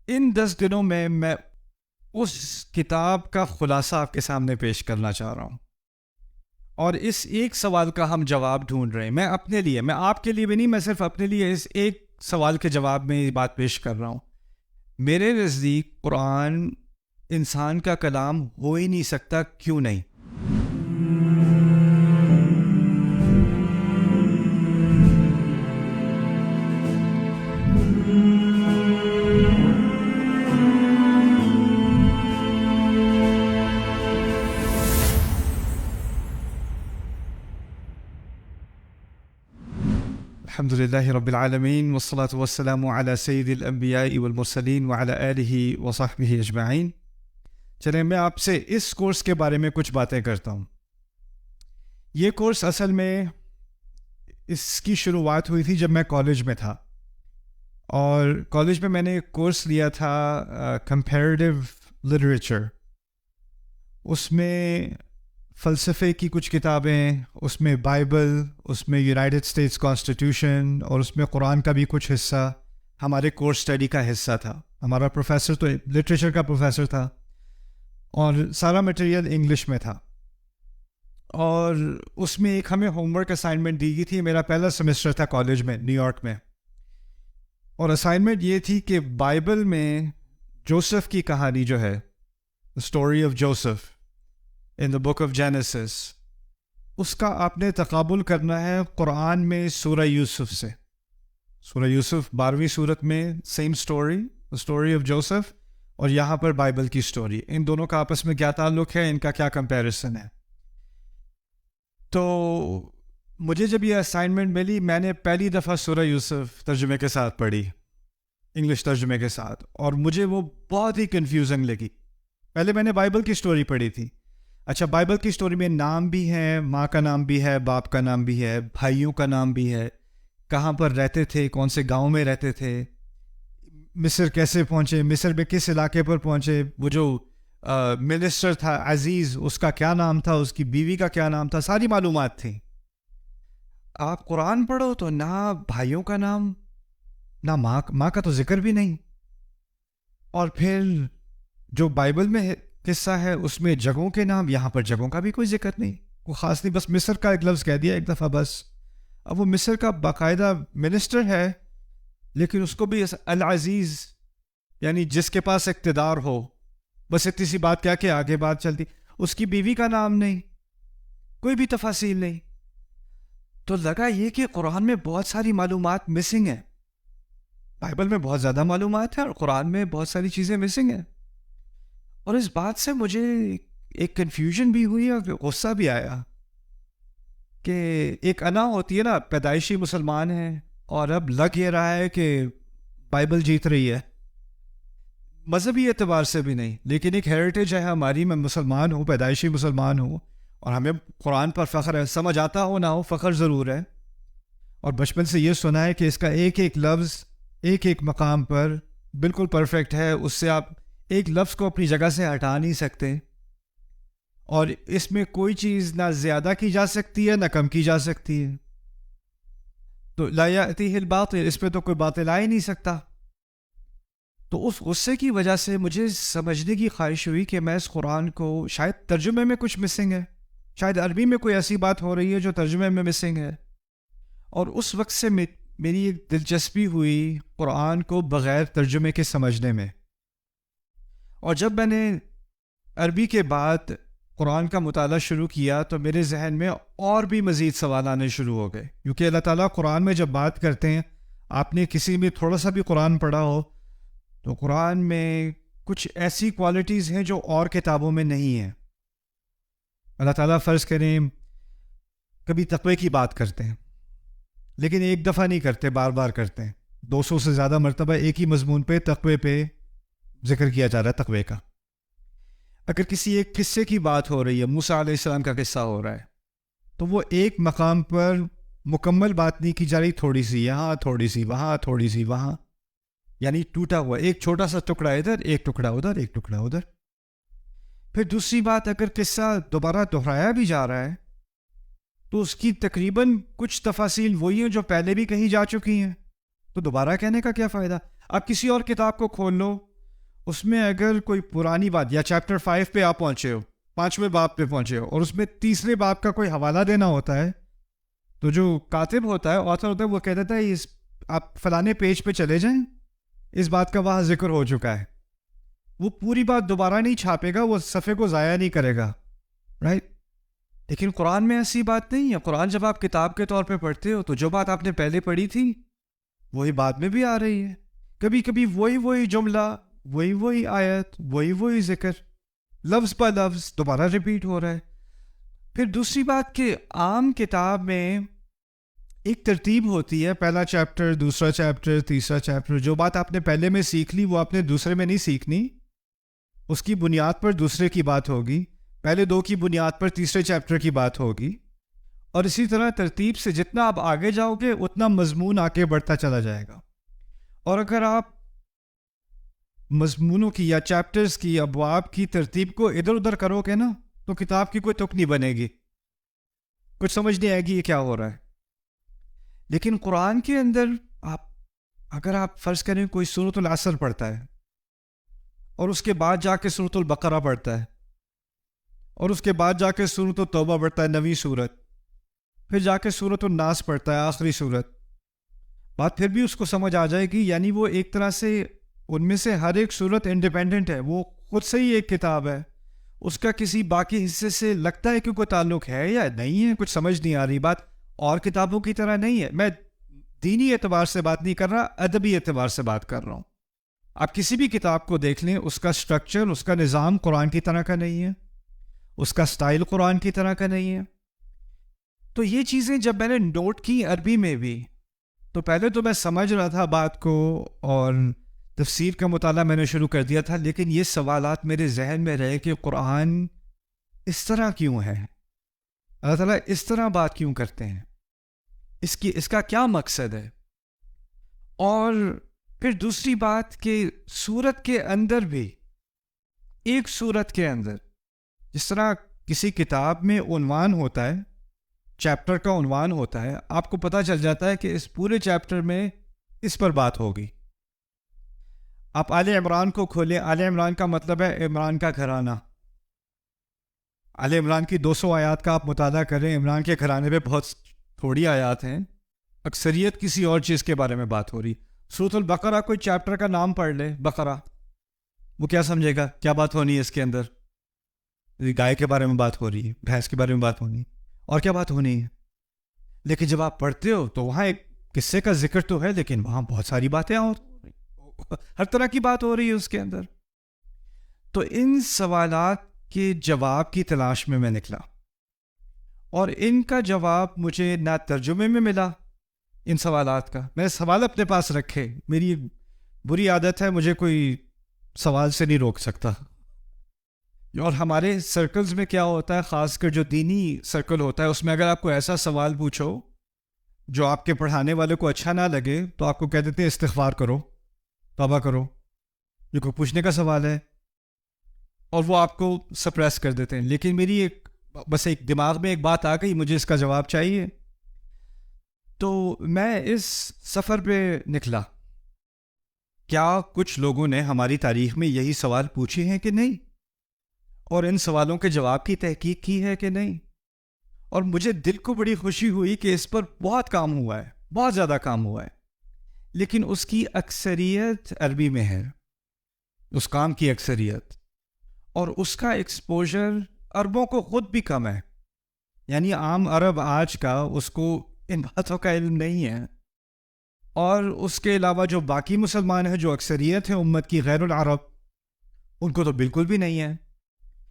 ان 10 دنوں میں اس کتاب کا خلاصہ آپ کے سامنے پیش کرنا چاہ رہا ہوں، اور اس ایک سوال کا ہم جواب ڈھونڈ رہے ہیں. میں اپنے لیے، میں آپ کے لیے بھی نہیں، میں صرف اپنے لیے اس ایک سوال کے جواب میں یہ بات پیش کر رہا ہوں. میرے نزدیک قرآن انسان کا کلام ہو ہی نہیں سکتا. کیوں نہیں؟ الحمد للہ رب العالمین والصلاة والسلام علی سید الانبیاء والمرسلین وعلی آلہ وصحبہ اجمعین. چلیں میں آپ سے اس کورس کے بارے میں کچھ باتیں کرتا ہوں. یہ کورس اصل میں اس کی شروعات ہوئی تھی جب میں کالج میں تھا، اور کالج میں نے ایک کورس لیا تھا کمپیریٹیو لٹریچر. اس میں فلسفے کی کچھ کتابیں، اس میں بائبل، اس میں یونائٹڈ اسٹیٹس کانسٹیٹیوشن، اور اس میں قرآن کا بھی کچھ حصہ ہمارے کورس اسٹڈی کا حصہ تھا. ہمارا پروفیسر تو لٹریچر کا پروفیسر تھا، اور سارا مٹیریل انگلش میں تھا. اور اس میں ایک ہمیں ہوم ورک اسائنمنٹ دی گئی تھی. میرا پہلا سیمسٹر تھا کالج میں نیو یارک میں، اور اسائنمنٹ یہ تھی کہ بائبل میں جوسف کی کہانی جو ہے، story of Joseph in the book of Genesis, اس کا آپ نے تقابل کرنا ہے قرآن میں سورہ یوسف سے. سورہ یوسف 12ویں سورت میں سیم اسٹوری آف جوسف، اور یہاں پر بائبل کی اسٹوری. ان دونوں کا آپس میں کیا تعلق ہے، ان کا کیا کمپیریسن ہے. تو مجھے جب یہ اسائنمنٹ ملی، میں نے پہلی دفعہ سورہ یوسف ترجمے کے ساتھ پڑھی، انگلش ترجمے کے ساتھ، اور مجھے وہ بہت ہی کنفیوزنگ لگی. پہلے میں نے بائبل کی اسٹوری پڑھی تھی. اچھا، بائبل کی اسٹوری میں نام بھی ہے، ماں کا نام بھی ہے، باپ کا نام بھی ہے، بھائیوں کا نام بھی ہے، کہاں پر رہتے تھے، کون سے گاؤں میں رہتے تھے، مصر کیسے پہنچے، مصر میں کس علاقے پر پہنچے، وہ جو منسٹر تھا عزیز، اس کا کیا نام تھا، اس کی بیوی کا کیا نام تھا، ساری معلومات تھیں. آپ قرآن پڑھو تو نہ بھائیوں کا نام، نہ ماں کا تو ذکر بھی نہیں. اور پھر جو بائبل میں قصہ ہے اس میں جگہوں کے نام، یہاں پر جگہوں کا بھی کوئی ذکر نہیں، کوئی خاص نہیں، بس مصر کا ایک لفظ کہہ دیا ایک دفعہ بس. اب وہ مصر کا باقاعدہ منسٹر ہے، لیکن اس کو بھی العزیز، یعنی جس کے پاس اقتدار ہو، بس اتنی سی بات کیا کہ آگے بات چلتی. اس کی بیوی کا نام نہیں، کوئی بھی تفاصیل نہیں. تو لگا یہ کہ قرآن میں بہت ساری معلومات مسنگ ہیں. بائبل میں بہت زیادہ معلومات ہیں اور قرآن میں بہت ساری چیزیں مسنگ ہیں. اور اس بات سے مجھے ایک کنفیوژن بھی ہوئی اور غصہ بھی آیا کہ ایک انا ہوتی ہے نا، پیدائشی مسلمان ہیں، اور اب لگ یہ رہا ہے کہ بائبل جیت رہی ہے. مذہبی اعتبار سے بھی نہیں، لیکن ایک ہیریٹیج ہے ہماری. میں مسلمان ہوں، پیدائشی مسلمان ہوں، اور ہمیں قرآن پر فخر ہے. سمجھ آتا ہو نہ ہو، فخر ضرور ہے. اور بچپن سے یہ سنا ہے کہ اس کا ایک ایک لفظ ایک ایک مقام پر بالکل پرفیکٹ ہے، اس سے آپ ایک لفظ کو اپنی جگہ سے ہٹا نہیں سکتے، اور اس میں کوئی چیز نہ زیادہ کی جا سکتی ہے نہ کم کی جا سکتی ہے. تو لا یأتیہ الباطل، اس پہ تو کوئی باطل آ ہی نہیں سکتا. تو اس غصے کی وجہ سے مجھے سمجھنے کی خواہش ہوئی کہ میں اس قرآن کو، شاید ترجمے میں کچھ مسنگ ہے، شاید عربی میں کوئی ایسی بات ہو رہی ہے جو ترجمے میں مسنگ ہے. اور اس وقت سے میری ایک دلچسپی ہوئی قرآن کو بغیر ترجمے کے سمجھنے میں. اور جب میں نے عربی کے بعد قرآن کا مطالعہ شروع کیا تو میرے ذہن میں اور بھی مزید سوال آنے شروع ہو گئے، کیونکہ اللہ تعالیٰ قرآن میں جب بات کرتے ہیں، آپ نے کسی میں تھوڑا سا بھی قرآن پڑھا ہو تو قرآن میں کچھ ایسی کوالٹیز ہیں جو اور کتابوں میں نہیں ہیں. اللہ تعالیٰ فرض کریں کبھی تقوی کی بات کرتے ہیں، لیکن ایک دفعہ نہیں کرتے، بار بار کرتے ہیں. 200 سے زیادہ مرتبہ ایک ہی مضمون پہ، تقوی پہ ذکر کیا جا رہا ہے، تقوی کا. اگر کسی ایک قصے کی بات ہو رہی ہے، موسیٰ علیہ السلام کا قصہ ہو رہا ہے، تو وہ ایک مقام پر مکمل بات نہیں کی جا رہی، تھوڑی سی یہاں، تھوڑی سی وہاں، تھوڑی سی وہاں، یعنی ٹوٹا ہوا ایک چھوٹا سا ٹکڑا ادھر، ایک ٹکڑا ادھر، ایک ٹکڑا ادھر. پھر دوسری بات، اگر قصہ دوبارہ دہرایا بھی جا رہا ہے تو اس کی تقریباً کچھ تفاصیل وہی ہیں جو پہلے بھی کہی جا چکی ہیں، تو دوبارہ کہنے کا کیا فائدہ. آپ کسی اور کتاب کو کھول لو، اس میں اگر کوئی پرانی بات یا چیپٹر 5 پہ آپ پہنچے ہو، 5ویں باب پہ پہنچے ہو، اور اس میں تیسرے باب کا کوئی حوالہ دینا ہوتا ہے، تو جو کاتب ہوتا ہے، آتھر ہوتا ہے، وہ کہہ دیتا ہے آپ فلانے پیج پہ چلے جائیں، اس بات کا وہاں ذکر ہو چکا ہے. وہ پوری بات دوبارہ نہیں چھاپے گا، وہ صفحے کو ضائع نہیں کرے گا، رائٹ؟ لیکن قرآن میں ایسی بات نہیں ہے. قرآن جب آپ کتاب کے طور پہ پڑھتے ہو تو جو بات آپ نے پہلے پڑھی تھی وہی بعد میں بھی آ رہی ہے. کبھی کبھی وہی جملہ، وہی آیت، وہی ذکر، لفظ پہ لفظ دوبارہ ریپیٹ ہو رہا ہے. پھر دوسری بات کہ عام کتاب میں ایک ترتیب ہوتی ہے، پہلا چیپٹر، دوسرا چیپٹر، تیسرا چیپٹر. جو بات آپ نے پہلے میں سیکھ لی وہ آپ نے دوسرے میں نہیں سیکھنی، اس کی بنیاد پر دوسرے کی بات ہوگی، پہلے 2 کی بنیاد پر تیسرے چیپٹر کی بات ہوگی. اور اسی طرح ترتیب سے جتنا آپ آگے جاؤ گے اتنا مضمون آگے بڑھتا چلا جائے گا. اور اگر آپ مضمونوں کی یا چیپٹرز کی، ابواب کی ترتیب کو ادھر ادھر کرو گے نا تو کتاب کی کوئی تک نہیں بنے گی، کچھ سمجھ نہیں آئے گی یہ کیا ہو رہا ہے. لیکن قرآن کے اندر اگر آپ فرض کریں کوئی سورۃ العصر پڑھتا ہے اور اس کے بعد جا کے سورۃ البقرہ پڑھتا ہے اور اس کے بعد جا کے سورۃ التوبہ پڑھتا ہے، 9ویں سورت، پھر جا کے سورۃ الناس پڑھتا ہے، آخری سورت، بات پھر بھی اس کو سمجھ آ جائے گی. یعنی وہ ایک طرح سے ان میں سے ہر ایک سورت انڈیپینڈنٹ ہے، وہ خود سے ہی ایک کتاب ہے، اس کا کسی باقی حصے سے لگتا ہے کہ کوئی تعلق ہے یا نہیں ہے، کچھ سمجھ نہیں آ رہی. بات اور کتابوں کی طرح نہیں ہے. میں دینی اعتبار سے بات نہیں کر رہا، ادبی اعتبار سے بات کر رہا ہوں. آپ کسی بھی کتاب کو دیکھ لیں، اس کا سٹرکچر، اس کا نظام قرآن کی طرح کا نہیں ہے، اس کا سٹائل قرآن کی طرح کا نہیں ہے. تو یہ چیزیں جب میں نے نوٹ کی عربی میں بھی، تو پہلے تو میں سمجھ رہا تھا بات کو اور تفسیر کا مطالعہ میں نے شروع کر دیا تھا، لیکن یہ سوالات میرے ذہن میں رہے کہ قرآن اس طرح کیوں ہے، اللہ تعالیٰ اس طرح بات کیوں کرتے ہیں، اس کا کیا مقصد ہے. اور پھر دوسری بات کہ سورت کے اندر بھی، ایک سورت کے اندر جس طرح کسی کتاب میں عنوان ہوتا ہے، چیپٹر کا عنوان ہوتا ہے، آپ کو پتہ چل جاتا ہے کہ اس پورے چیپٹر میں اس پر بات ہوگی. آپ آل عمران کو کھولیں، آل عمران کا مطلب ہے عمران کا گھرانہ. آل عمران کی 200 آیات کا آپ مطالعہ کریں، عمران کے گھرانے پہ بہت تھوڑی آیات ہیں، اکثریت کسی اور چیز کے بارے میں بات ہو رہی. سورۃ البقرہ کوئی چیپٹر کا نام پڑھ لے، بقرہ، وہ کیا سمجھے گا کیا بات ہونی ہے اس کے اندر؟ گائے کے بارے میں بات ہو رہی ہے، بھینس کے بارے میں بات ہونی ہے، اور کیا بات ہونی ہے. لیکن جب آپ پڑھتے ہو تو وہاں ایک قصے کا ذکر تو ہے، لیکن وہاں بہت ساری باتیں اور ہر طرح کی بات ہو رہی ہے اس کے اندر. تو ان سوالات کے جواب کی تلاش میں نکلا، اور ان کا جواب مجھے نہ ترجمے میں ملا. ان سوالات کا میں سوال اپنے پاس رکھے، میری بری عادت ہے، مجھے کوئی سوال سے نہیں روک سکتا. اور ہمارے سرکلز میں کیا ہوتا ہے، خاص کر جو دینی سرکل ہوتا ہے، اس میں اگر آپ کو ایسا سوال پوچھو جو آپ کے پڑھانے والے کو اچھا نہ لگے تو آپ کو کہہ دیتے ہیں استغفار کرو، توبہ کرو، یہ کوئی پوچھنے کا سوال ہے، اور وہ آپ کو سپریس کر دیتے ہیں. لیکن میری بس ایک دماغ میں ایک بات آ گئی، مجھے اس کا جواب چاہیے. تو میں اس سفر پہ نکلا، کیا کچھ لوگوں نے ہماری تاریخ میں یہی سوال پوچھے ہیں کہ نہیں، اور ان سوالوں کے جواب کی تحقیق کی ہے کہ نہیں. اور مجھے دل کو بڑی خوشی ہوئی کہ اس پر بہت کام ہوا ہے، بہت زیادہ کام ہوا ہے، لیکن اس کی اکثریت عربی میں ہے، اس کام کی اکثریت، اور اس کا ایکسپوجر عربوں کو خود بھی کم ہے. یعنی عام عرب آج کا اس کو ان باتوں کا علم نہیں ہے، اور اس کے علاوہ جو باقی مسلمان ہیں، جو اکثریت ہے امت کی غیر العرب، ان کو تو بالکل بھی نہیں ہے.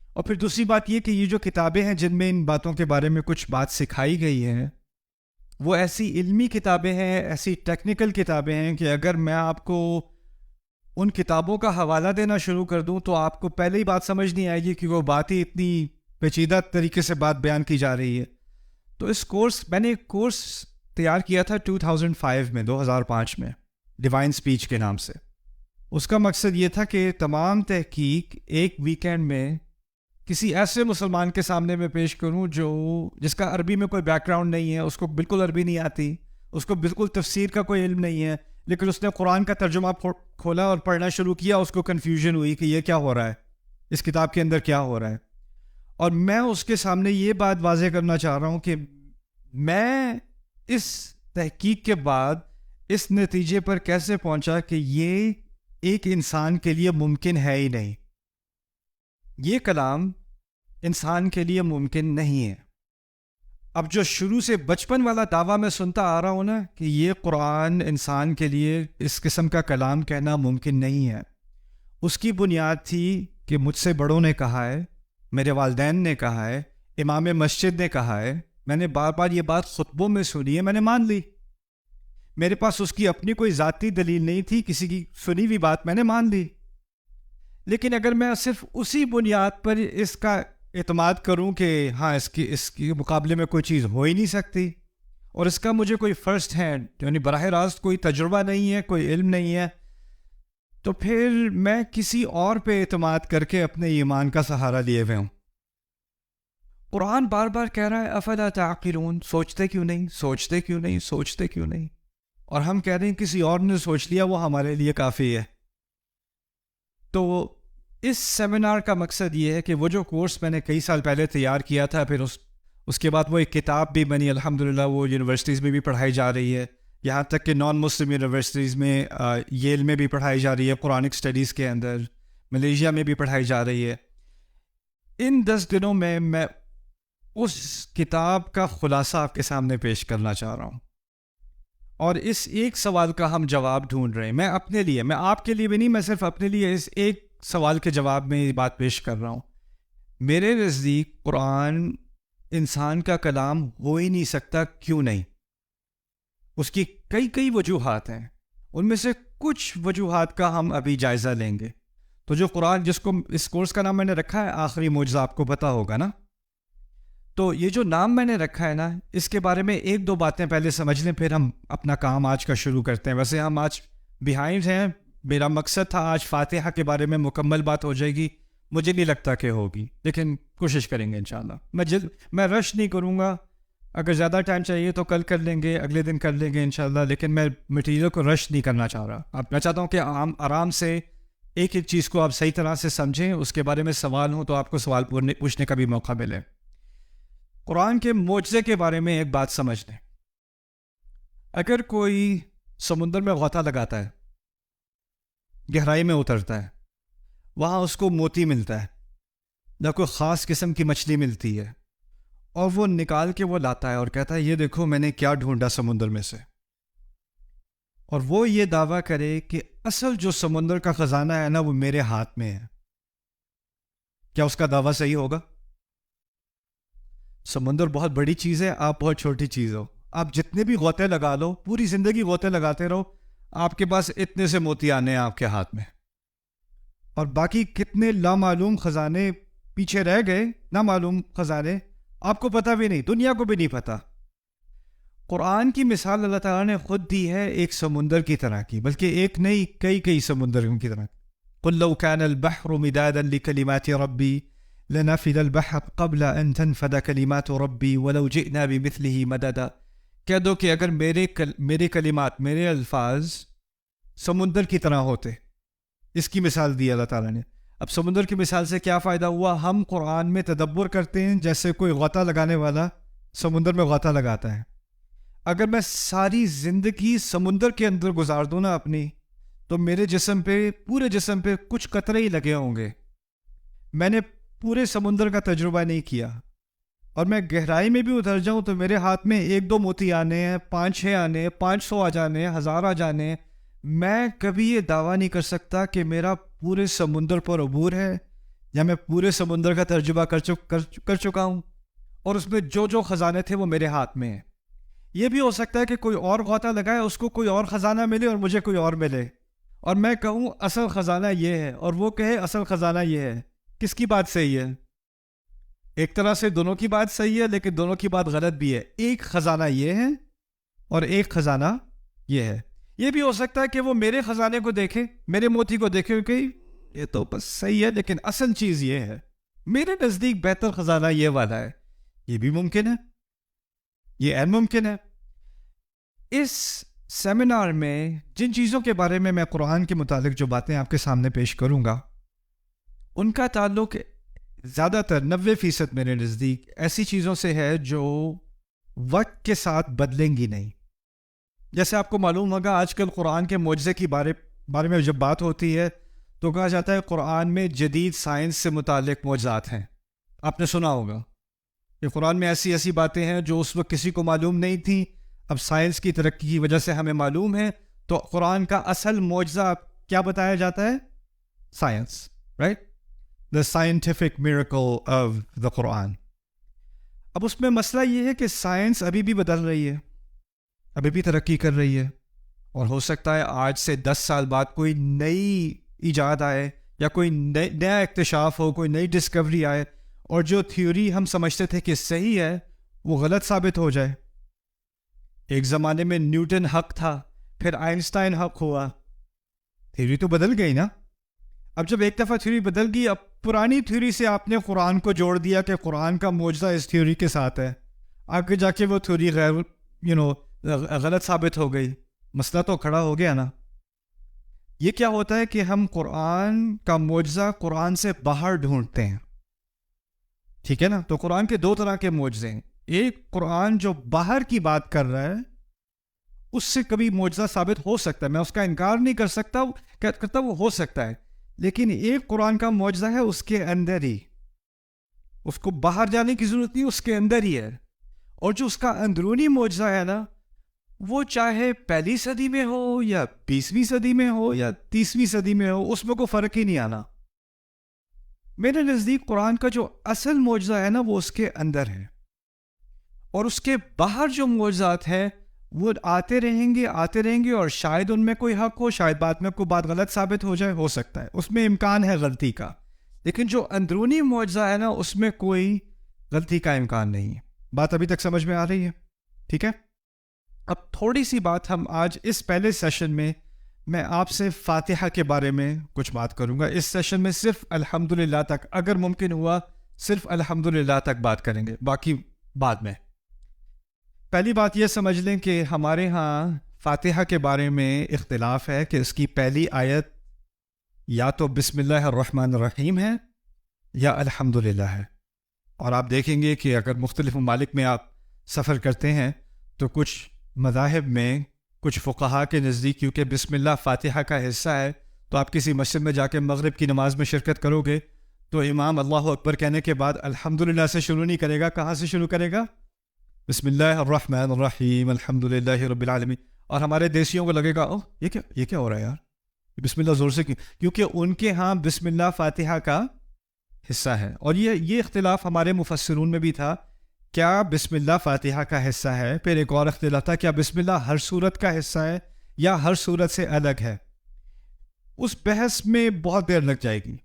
اور پھر دوسری بات یہ کہ یہ جو کتابیں ہیں جن میں ان باتوں کے بارے میں کچھ بات سکھائی گئی ہے، وہ ایسی علمی کتابیں ہیں، ایسی ٹیکنیکل کتابیں ہیں کہ اگر میں آپ کو ان کتابوں کا حوالہ دینا شروع کر دوں تو آپ کو پہلے ہی بات سمجھ نہیں آئے گی کہ وہ بات ہی اتنی پیچیدہ طریقے سے بات بیان کی جا رہی ہے. تو اس کورس، میں نے ایک کورس تیار کیا تھا 2005 میں ڈیوائن سپیچ کے نام سے. اس کا مقصد یہ تھا کہ تمام تحقیق ایک ویکینڈ میں کسی ایسے مسلمان کے سامنے میں پیش کروں جس کا عربی میں کوئی بیک گراؤنڈ نہیں ہے، اس کو بالکل عربی نہیں آتی، اس کو بالکل تفسیر کا کوئی علم نہیں ہے، لیکن اس نے قرآن کا ترجمہ کھولا اور پڑھنا شروع کیا، اس کو کنفیوژن ہوئی کہ یہ کیا ہو رہا ہے، اس کتاب کے اندر کیا ہو رہا ہے. اور میں اس کے سامنے یہ بات واضح کرنا چاہ رہا ہوں کہ میں اس تحقیق کے بعد اس نتیجے پر کیسے پہنچا کہ یہ ایک انسان کے لیے ممکن ہے ہی نہیں. یہ کلام انسان کے لیے ممکن نہیں ہے. اب جو شروع سے بچپن والا دعویٰ میں سنتا آ رہا ہوں نا کہ یہ قرآن انسان کے لیے اس قسم کا کلام کہنا ممکن نہیں ہے، اس کی بنیاد تھی کہ مجھ سے بڑوں نے کہا ہے، میرے والدین نے کہا ہے، امام مسجد نے کہا ہے، میں نے بار بار یہ بات خطبوں میں سنی ہے، میں نے مان لی. میرے پاس اس کی اپنی کوئی ذاتی دلیل نہیں تھی، کسی کی سنی ہوئی بات میں نے مان لی. لیکن اگر میں صرف اسی بنیاد پر اس کا اعتماد کروں کہ ہاں اس کی مقابلے میں کوئی چیز ہو ہی نہیں سکتی، اور اس کا مجھے کوئی فرسٹ ہینڈ یعنی براہ راست کوئی تجربہ نہیں ہے، کوئی علم نہیں ہے، تو پھر میں کسی اور پہ اعتماد کر کے اپنے ایمان کا سہارا لیے ہوئے ہوں. قرآن بار بار کہہ رہا ہے افلا تعقلون، سوچتے کیوں نہیں، سوچتے کیوں نہیں، سوچتے کیوں نہیں. اور ہم کہہ رہے ہیں کسی اور نے سوچ لیا وہ ہمارے لیے کافی ہے. تو اس سیمینار کا مقصد یہ ہے کہ وہ جو کورس میں نے کئی سال پہلے تیار کیا تھا، پھر اس کے بعد وہ ایک کتاب بھی بنی، الحمدللہ وہ یونیورسٹیز میں بھی پڑھائی جا رہی ہے، یہاں تک کہ نان مسلم یونیورسٹیز میں ییل میں بھی پڑھائی جا رہی ہے، قرآنک اسٹڈیز کے اندر ملیشیا میں بھی پڑھائی جا رہی ہے. ان 10 دنوں میں اس کتاب کا خلاصہ آپ کے سامنے پیش کرنا چاہ رہا ہوں، اور اس ایک سوال کا ہم جواب ڈھونڈ رہے ہیں. میں اپنے لیے، میں آپ کے لیے بھی نہیں، میں صرف اپنے لیے اس ایک سوال کے جواب میں یہ بات پیش کر رہا ہوں. میرے نزدیک قرآن انسان کا کلام ہو ہی نہیں سکتا. کیوں نہیں؟ اس کی کئی وجوہات ہیں، ان میں سے کچھ وجوہات کا ہم ابھی جائزہ لیں گے. تو جو قرآن، جس کو اس کورس کا نام میں نے رکھا ہے آخری معجزہ، آپ کو پتا ہوگا نا، تو یہ جو نام میں نے رکھا ہے نا، اس کے بارے میں ایک دو باتیں پہلے سمجھ لیں، پھر ہم اپنا کام آج کا شروع کرتے ہیں. ویسے ہم آج بیہائنڈ ہیں، میرا مقصد تھا آج فاتحہ کے بارے میں مکمل بات ہو جائے گی، مجھے نہیں لگتا کہ ہوگی، لیکن کوشش کریں گے انشاءاللہ. میں رش نہیں کروں گا، اگر زیادہ ٹائم چاہیے تو کل کر لیں گے، اگلے دن کر لیں گے انشاءاللہ، لیکن میں مٹیریل کو رش نہیں کرنا چاہ رہا. اب میں چاہتا ہوں کہ آرام سے ایک چیز کو آپ صحیح طرح سے سمجھیں، اس کے بارے میں سوال ہوں تو آپ کو سوال پوچھنے کا بھی موقع ملے. قرآن کے معجزے کے بارے میں ایک بات سمجھ لیں. اگر کوئی سمندر میں غوطہ لگاتا ہے، گہرائی میں اترتا ہے، وہاں اس کو موتی ملتا ہے یا کوئی خاص قسم کی مچھلی ملتی ہے، اور وہ نکال کے وہ لاتا ہے اور کہتا ہے یہ دیکھو میں نے کیا ڈھونڈا سمندر میں سے، اور وہ یہ دعویٰ کرے کہ اصل جو سمندر کا خزانہ ہے نا وہ میرے ہاتھ میں ہے، کیا اس کا دعویٰ صحیح ہوگا؟ سمندر بہت بڑی چیز ہے، آپ بہت چھوٹی چیز ہو. آپ جتنے بھی غوطے لگا لو، پوری زندگی غوطے لگاتے رہو، آپ کے پاس اتنے سے موتی آنے ہیں آپ کے ہاتھ میں، اور باقی کتنے لامعلوم خزانے پیچھے رہ گئے، نامعلوم خزانے آپ کو پتہ بھی نہیں، دنیا کو بھی نہیں پتہ. قرآن کی مثال اللہ تعالیٰ نے خود دی ہے ایک سمندر کی طرح کی، بلکہ ایک نہیں کئی سمندروں کی طرح. قل لو كان البحر مدادا لكلمات ربي لنفد البحر قبل ان تنفد كلمات ربي ولو جئنا بمثله مددا. کہہ دو کہ اگر میرے کلمات، میرے الفاظ سمندر کی طرح ہوتے. اس کی مثال دی اللہ تعالیٰ نے. اب سمندر کی مثال سے کیا فائدہ ہوا؟ ہم قرآن میں تدبر کرتے ہیں جیسے کوئی غوطہ لگانے والا سمندر میں غوطہ لگاتا ہے. اگر میں ساری زندگی سمندر کے اندر گزار دوں نا اپنی، تو میرے جسم پہ، پورے جسم پہ کچھ قطرے ہی لگے ہوں گے. میں نے پورے سمندر کا تجربہ نہیں کیا، اور میں گہرائی میں بھی اتر جاؤں تو میرے ہاتھ میں 1-2 موتی آنے ہیں، 5-6 آنے ہیں، 500 آ جانے ہیں، 1000 آ جانے ہیں. میں کبھی یہ دعویٰ نہیں کر سکتا کہ میرا پورے سمندر پر عبور ہے، یا میں پورے سمندر کا تجربہ کر چکا ہوں، اور اس میں جو خزانے تھے وہ میرے ہاتھ میں ہیں. یہ بھی ہو سکتا ہے کہ کوئی اور غوطہ لگائے، اس کو کوئی اور خزانہ ملے اور مجھے کوئی اور ملے، اور میں کہوں اصل خزانہ یہ ہے، اور وہ کہے اصل خزانہ یہ ہے. کس کی بات صحیح ہے؟ ایک طرح سے دونوں کی بات صحیح ہے، لیکن دونوں کی بات غلط بھی ہے. ایک خزانہ یہ ہے اور ایک خزانہ یہ ہے. یہ بھی ہو سکتا ہے کہ وہ میرے خزانے کو دیکھے، میرے موتی کو دیکھے کہ یہ تو بس صحیح ہے، لیکن اصل چیز یہ ہے، میرے نزدیک بہتر خزانہ یہ والا ہے. یہ بھی ممکن ہے، یہ عین ممکن ہے. اس سیمینار میں جن چیزوں کے بارے میں قرآن کے متعلق جو باتیں آپ کے سامنے پیش کروں گا ان کا تعلق زیادہ تر 90% میرے نزدیک ایسی چیزوں سے ہے جو وقت کے ساتھ بدلیں گی نہیں. جیسے آپ کو معلوم ہوگا آج کل قرآن کے معجزے کی بارے میں جب بات ہوتی ہے تو کہا جاتا ہے قرآن میں جدید سائنس سے متعلق معجزات ہیں. آپ نے سنا ہوگا کہ قرآن میں ایسی باتیں ہیں جو اس وقت کسی کو معلوم نہیں تھیں، اب سائنس کی ترقی کی وجہ سے ہمیں معلوم ہے. تو قرآن کا اصل معجزہ کیا بتایا جاتا ہے؟ Science, right? The scientific miracle of the Quran. اب اس میں مسئلہ یہ ہے کہ سائنس ابھی بھی بدل رہی ہے، ابھی بھی ترقی کر رہی ہے، اور ہو سکتا ہے آج سے 10 سال بعد کوئی نئی ایجاد آئے یا کوئی نیا اکتشاف ہو، کوئی نئی ڈسکوری آئے اور جو تھیوری ہم سمجھتے تھے کہ صحیح ہے وہ غلط ثابت ہو جائے. ایک زمانے میں نیوٹن حق تھا، پھر آئنسٹائن حق ہوا. تھیوری تو بدل گئی نا. اب جب ایک دفعہ تھیوری بدل گئی، اب پرانی تھیوری سے آپ نے قرآن کو جوڑ دیا کہ قرآن کا معجزہ اس تھیوری کے ساتھ ہے، آگے جا کے وہ تھیوری غلط ثابت ہو گئی. مسئلہ تو کھڑا ہو گیا نا. یہ کیا ہوتا ہے کہ ہم قرآن کا معجزہ قرآن سے باہر ڈھونڈتے ہیں، ٹھیک ہے نا. تو قرآن کے 2 طرح کے معجزے ہیں. ایک قرآن جو باہر کی بات کر رہا ہے اس سے کبھی معجزہ ثابت ہو سکتا ہے، میں اس کا انکار نہیں کر سکتا، کرتا وہ ہو سکتا ہے. لیکن ایک قرآن کا معجزہ ہے اس کے اندر ہی، اس کو باہر جانے کی ضرورت نہیں، اس کے اندر ہی ہے. اور جو اس کا اندرونی معجزہ ہے نا، وہ چاہے پہلی صدی میں ہو یا 20ویں صدی میں ہو یا 30ویں صدی میں ہو، اس میں کوئی فرق ہی نہیں آنا. میرے نزدیک قرآن کا جو اصل معجزہ ہے نا وہ اس کے اندر ہے، اور اس کے باہر جو معجزات ہیں وہ آتے رہیں گے اور شاید ان میں کوئی حق ہو، شاید بعد میں کوئی بات غلط ثابت ہو جائے، ہو سکتا ہے اس میں امکان ہے غلطی کا. لیکن جو اندرونی معجزہ ہے نا اس میں کوئی غلطی کا امکان نہیں ہے. بات ابھی تک سمجھ میں آ رہی ہے؟ ٹھیک ہے. اب تھوڑی سی بات ہم آج اس پہلے سیشن میں آپ سے فاتحہ کے بارے میں کچھ بات کروں گا. اس سیشن میں صرف الحمدللہ تک، اگر ممکن ہوا صرف الحمدللہ تک بات کریں گے، باقی بعد میں. پہلی بات یہ سمجھ لیں کہ ہمارے ہاں فاتحہ کے بارے میں اختلاف ہے کہ اس کی پہلی آیت یا تو بسم اللہ الرحمن الرحیم ہے یا الحمدللہ ہے. اور آپ دیکھیں گے کہ اگر مختلف ممالک میں آپ سفر کرتے ہیں تو کچھ مذاہب میں، کچھ فقہا کے نزدیک کیونکہ بسم اللہ فاتحہ کا حصہ ہے، تو آپ کسی مسجد میں جا کے مغرب کی نماز میں شرکت کرو گے تو امام اللہ اکبر کہنے کے بعد الحمدللہ سے شروع نہیں کرے گا. کہاں سے شروع کرے گا؟ بسم اللہ الرحمن الرحیم الحمدللہ رب العالمین. اور ہمارے دیسیوں کو لگے گا یہ کیا ہو رہا ہے یار، بسم اللہ زور سے کیونکہ ان کے ہاں بسم اللہ فاتحہ کا حصہ ہے. اور یہ اختلاف ہمارے مفسرون میں بھی تھا، کیا بسم اللہ فاتحہ کا حصہ ہے. پھر ایک اور اختلاف تھا، کیا بسم اللہ ہر سورت کا حصہ ہے یا ہر سورت سے الگ ہے. اس بحث میں بہت دیر لگ جائے گی،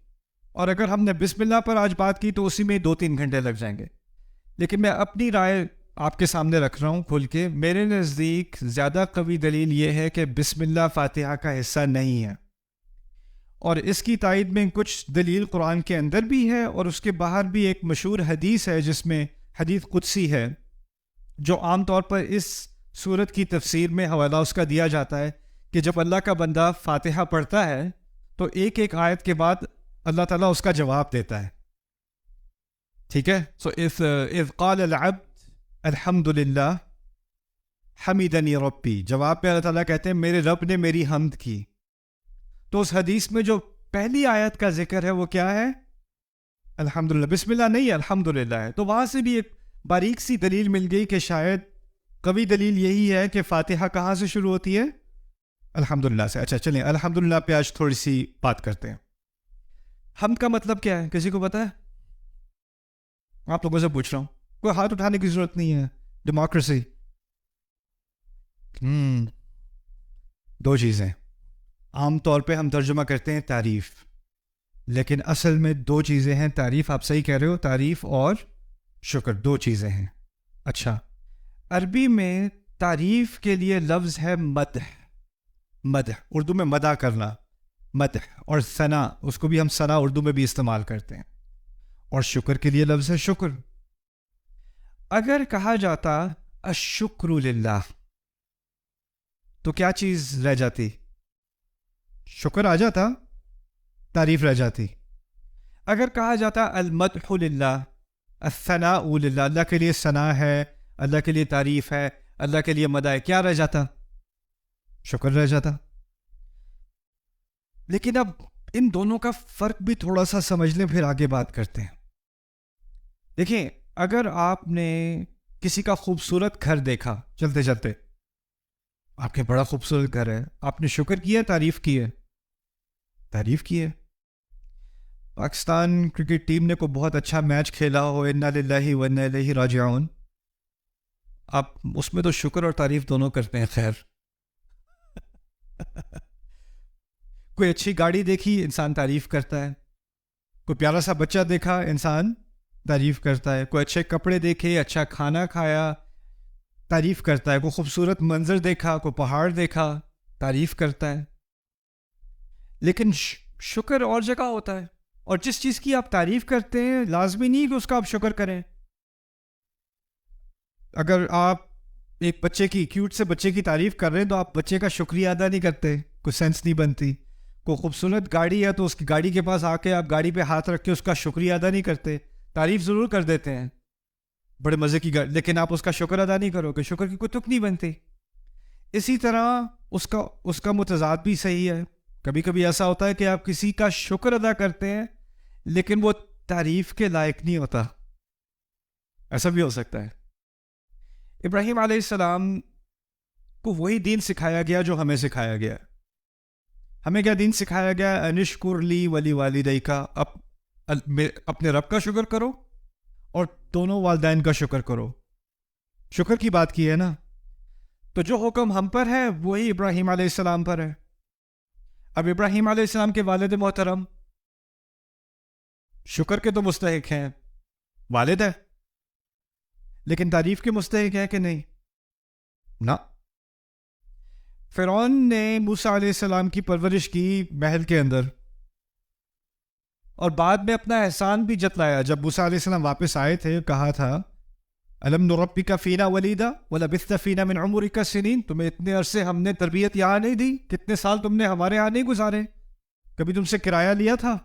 اور اگر ہم نے بسم اللہ پر آج بات کی تو اسی میں 2-3 گھنٹے لگ جائیں گے. لیکن میں اپنی رائے آپ کے سامنے رکھ رہا ہوں کھول کے. میرے نزدیک زیادہ قوی دلیل یہ ہے کہ بسم اللہ فاتحہ کا حصہ نہیں ہے، اور اس کی تائید میں کچھ دلیل قرآن کے اندر بھی ہے اور اس کے باہر بھی. ایک مشہور حدیث ہے جس میں حدیث قدسی ہے، جو عام طور پر اس سورت کی تفسیر میں حوالہ اس کا دیا جاتا ہے کہ جب اللہ کا بندہ فاتحہ پڑھتا ہے تو ایک ایک آیت کے بعد اللہ تعالیٰ اس کا جواب دیتا ہے. ٹھیک ہے. سو اذ قال العبد الحمدللہ حمیدنی ربی، جواب میں اللہ تعالیٰ کہتے ہیں میرے رب نے میری حمد کی. تو اس حدیث میں جو پہلی آیت کا ذکر ہے وہ کیا ہے؟ الحمدللہ. بسم اللہ نہیں ہے، الحمدللہ ہے. تو وہاں سے بھی ایک باریک سی دلیل مل گئی کہ شاید قوی دلیل یہی ہے کہ فاتحہ کہاں سے شروع ہوتی ہے؟ الحمدللہ سے. اچھا چلیں الحمدللہ پہ آج تھوڑی سی بات کرتے ہیں. حمد کا مطلب کیا ہے؟ کسی کو پتہ ہے؟ آپ لوگوں سے پوچھ رہا ہوں، کوئی ہاتھ اٹھانے کی ضرورت نہیں ہے. ڈیموکریسی. 2 چیزیں عام طور پہ ہم ترجمہ کرتے ہیں تعریف، لیکن اصل میں 2 چیزیں ہیں. تعریف، آپ صحیح کہہ رہے ہو، تعریف اور شکر 2 چیزیں ہیں. اچھا، عربی میں تعریف کے لیے لفظ ہے مدح. مدح اردو میں مدح کرنا، مدح. اور ثنا، اس کو بھی ہم ثنا اردو میں بھی استعمال کرتے ہیں. اور شکر کے لیے لفظ ہے شکر. اگر کہا جاتا الشکر للہ تو کیا چیز رہ جاتی؟ شکر آ جاتا، تعریف رہ جاتی. اگر کہا جاتا المدح للہ، الثناء للہ، اللہ کے لیے ثنا ہے، اللہ کے لیے تعریف ہے، اللہ کے لیے مدح ہے، کیا رہ جاتا؟ شکر رہ جاتا. لیکن اب ان دونوں کا فرق بھی تھوڑا سا سمجھ لیں، پھر آگے بات کرتے ہیں. دیکھیں، اگر آپ نے کسی کا خوبصورت گھر دیکھا چلتے چلتے، آپ کے بڑا خوبصورت گھر ہے، آپ نے شکر کیا، تعریف کی ہے؟ تعریف کی ہے. پاکستان کرکٹ ٹیم نے کوئی بہت اچھا میچ کھیلا ہو، انا للہ و انا الیہ راجعون، آپ اس میں تو شکر اور تعریف دونوں کرتے ہیں. خیر، کوئی اچھی گاڑی دیکھی، انسان تعریف کرتا ہے. کوئی پیارا سا بچہ دیکھا، انسان تعریف کرتا ہے. کوئی اچھے کپڑے دیکھے، اچھا کھانا کھایا، تعریف کرتا ہے. کوئی خوبصورت منظر دیکھا، کوئی پہاڑ دیکھا، تعریف کرتا ہے. لیکن شکر اور جگہ ہوتا ہے، اور جس چیز کی آپ تعریف کرتے ہیں لازمی نہیں کہ اس کا آپ شکر کریں. اگر آپ ایک بچے کی، کیوٹ سے بچے کی تعریف کر رہے ہیں تو آپ بچے کا شکریہ ادا نہیں کرتے، کوئی سینس نہیں بنتی. کوئی خوبصورت گاڑی ہے تو اس کی گاڑی کے پاس آ کے آپ گاڑی پہ ہاتھ رکھ کے اس کا شکریہ ادا نہیں کرتے، تعریف ضرور کر دیتے ہیں، بڑے مزے کی گاڑی، لیکن آپ اس کا شکر ادا نہیں کرو گے، شکر کی کوئی تک نہیں بنتی. اسی طرح اس کا متضاد بھی صحیح ہے. کبھی کبھی ایسا ہوتا ہے کہ آپ کسی کا شکر ادا کرتے ہیں لیکن وہ تعریف کے لائق نہیں ہوتا. ایسا بھی ہو سکتا ہے. ابراہیم علیہ السلام کو وہی دین سکھایا گیا جو ہمیں سکھایا گیا. ہمیں کیا دین سکھایا گیا؟ انشکر لی ولی والدیک، اپنے رب کا شکر کرو اور دونوں والدین کا شکر کرو. شکر کی بات کی ہے نا، تو جو حکم ہم پر ہے وہی ابراہیم علیہ السلام پر ہے. اب ابراہیم علیہ السلام کے والد محترم شکر کے تو مستحق ہیں، والد ہے، لیکن تعریف کے مستحق ہے کہ نہیں؟ نہ. فرعون نے موسیٰ علیہ السلام کی پرورش کی محل کے اندر، اور بعد میں اپنا احسان بھی جتلایا. جب موسیٰ علیہ السلام واپس آئے تھے، کہا تھا الم نربک فینا ولیدا ولبثت فینا من عمرک سنین، تمہیں اتنے عرصے ہم نے تربیت یہاں نہیں دی، کتنے سال تم نے ہمارے یہاں نہیں گزارے، کبھی تم سے کرایہ لیا تھا،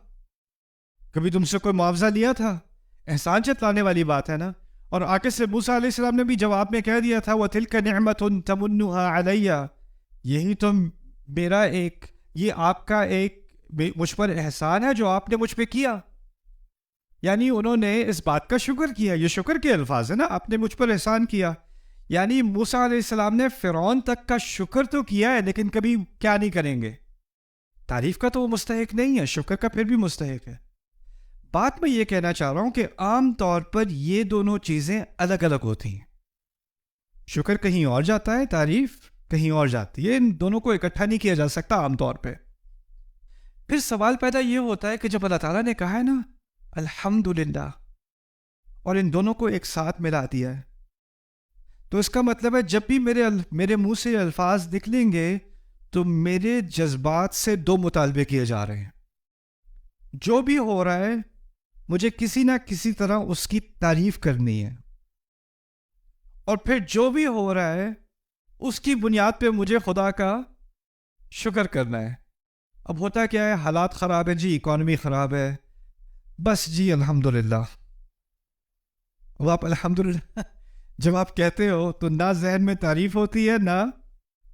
کبھی تم سے کوئی معاوضہ لیا تھا؟ احسان جتلانے والی بات ہے نا. اور آگے سے موسیٰ علیہ السلام نے بھی جواب میں کہہ دیا تھا وَتِلْكَ نِعْمَةٌ تَمُنُّهَا عَلَيَّ، یہی تو میرا ایک، یہ آپ کا ایک مجھ پر احسان ہے جو آپ نے مجھ پہ کیا. یعنی انہوں نے اس بات کا شکر کیا. یہ شکر کے الفاظ ہیں نا، آپ نے مجھ پر احسان کیا. یعنی موسیٰ علیہ السلام نے فرعون تک کا شکر تو کیا ہے، لیکن کبھی کیا نہیں کریں گے؟ تعریف کا تو وہ مستحق نہیں ہے، شکر کا پھر بھی مستحق ہے. بات میں یہ کہنا چاہ رہا ہوں کہ عام طور پر یہ دونوں چیزیں الگ الگ ہوتی ہیں. شکر کہیں اور جاتا ہے، تعریف کہیں اور جاتی ہے. ان دونوں کو اکٹھا نہیں کیا جا سکتا عام طور پہ. پھر سوال پیدا یہ ہوتا ہے کہ جب اللہ تعالیٰ نے کہا ہے نا الحمدللہ، اور ان دونوں کو ایک ساتھ ملا دیا ہے، تو اس کا مطلب ہے جب بھی میرے منہ سے الفاظ نکلیں گے تو میرے جذبات سے دو مطالبے کیے جا رہے ہیں. جو بھی ہو رہا ہے مجھے کسی نہ کسی طرح اس کی تعریف کرنی ہے، اور پھر جو بھی ہو رہا ہے اس کی بنیاد پہ مجھے خدا کا شکر کرنا ہے. اب ہوتا کیا ہے، حالات خراب ہیں جی، اکانومی خراب ہے، بس جی الحمدللہ. اب آپ الحمدللہ جب آپ کہتے ہو تو نہ ذہن میں تعریف ہوتی ہے نہ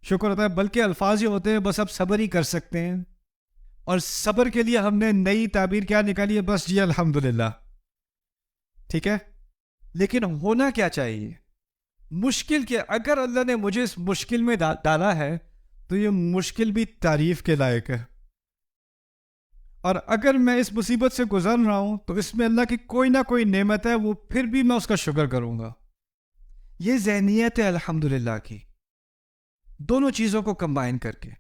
شکر ہوتا ہے، بلکہ الفاظ ہی ہوتے ہیں بس آپ صبر ہی کر سکتے ہیں. اور صبر کے لیے ہم نے نئی تعبیر کیا نکالی ہے؟ بس جی الحمدللہ. ٹھیک ہے، لیکن ہونا کیا چاہیے؟ مشکل کے، اگر اللہ نے مجھے اس مشکل میں ڈالا ہے تو یہ مشکل بھی تعریف کے لائق ہے. اور اگر میں اس مصیبت سے گزر رہا ہوں تو اس میں اللہ کی کوئی نہ کوئی نعمت ہے، وہ پھر بھی میں اس کا شکر کروں گا. یہ ذہنیت ہے الحمدللہ کی، دونوں چیزوں کو کمبائن کر کے.